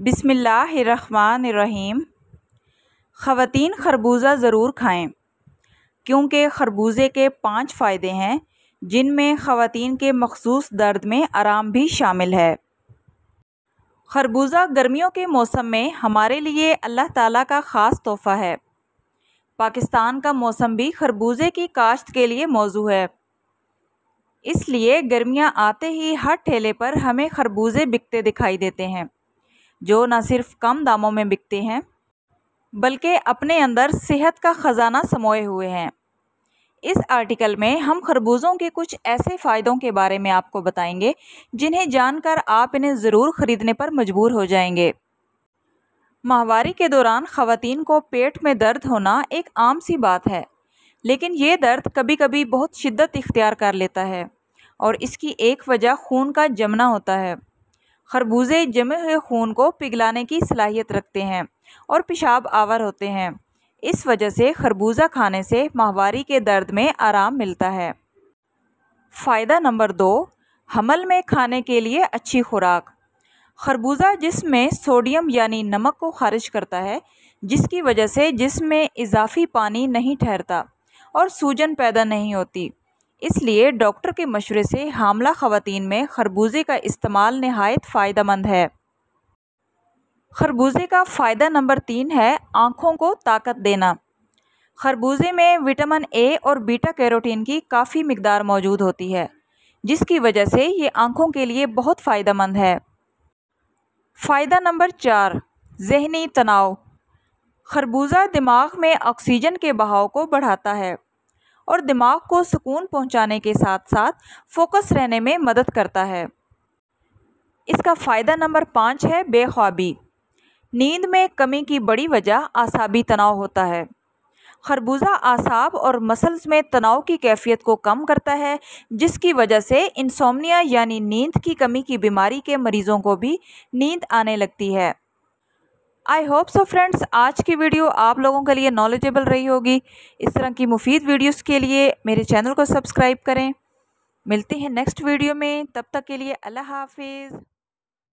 बिस्मिल्लाहिर्रहमानिर्रहीम। ख़वातीन खरबूजा ज़रूर खाएं क्योंकि खरबूजे के 5 फ़ायदे हैं जिनमें ख़वातीन के मखसूस दर्द में आराम भी शामिल है। खरबूजा गर्मियों के मौसम में हमारे लिए अल्लाह ताला का ख़ास तोहफ़ा है। पाकिस्तान का मौसम भी खरबूजे की काश्त के लिए मौजू है, इसलिए गर्मियां आते ही हर ठेले पर हमें खरबूजे बिकते दिखाई देते हैं, जो न सिर्फ कम दामों में बिकते हैं बल्कि अपने अंदर सेहत का ख़जाना समोए हुए हैं। इस आर्टिकल में हम खरबूजों के कुछ ऐसे फ़ायदों के बारे में आपको बताएंगे जिन्हें जानकर आप इन्हें ज़रूर ख़रीदने पर मजबूर हो जाएंगे। माहवारी के दौरान ख़वातीन को पेट में दर्द होना एक आम सी बात है, लेकिन ये दर्द कभी कभी बहुत शिद्दत इख्तियार कर लेता है और इसकी एक वजह खून का जमना होता है। खरबूजे जमे हुए खून को पिघलाने की सलाहियत रखते हैं और पेशाब आवर होते हैं। इस वजह से खरबूजा खाने से माहवारी के दर्द में आराम मिलता है। फ़ायदा नंबर 2, हमल में खाने के लिए अच्छी खुराक। खरबूजा जिस्म में सोडियम यानी नमक को खारिज करता है, जिसकी वजह से जिस्म में इजाफी पानी नहीं ठहरता और सूजन पैदा नहीं होती। इसलिए डॉक्टर के मशवरे से हामला ख़वातीन में खरबूजे का इस्तेमाल नहायत फ़ायदेमंद है। खरबूजे का फ़ायदा नंबर 3 है आँखों को ताकत देना। खरबूजे में विटामिन ए और बीटा कैरोटीन की काफ़ी मिकदार मौजूद होती है, जिसकी वजह से ये आँखों के लिए बहुत फ़ायदेमंद है। फ़ायदा नंबर 4, ज़हनी तनाव। खरबूजा दिमाग में ऑक्सीजन के बहाव को बढ़ाता है और दिमाग को सुकून पहुंचाने के साथ साथ फोकस रहने में मदद करता है। इसका फ़ायदा नंबर 5 है बेख्वाबी। नींद में कमी की बड़ी वजह आसाबी तनाव होता है। खरबूजा आसाब और मसल्स में तनाव की कैफियत को कम करता है, जिसकी वजह से इंसोम्निया यानी नींद की कमी की बीमारी के मरीज़ों को भी नींद आने लगती है। आई होप सो फ्रेंड्स, आज की वीडियो आप लोगों के लिए नॉलेजेबल रही होगी। इस तरह की मुफीद वीडियोस के लिए मेरे चैनल को सब्सक्राइब करें। मिलते हैं नेक्स्ट वीडियो में, तब तक के लिए अल्लाह हाफिज़।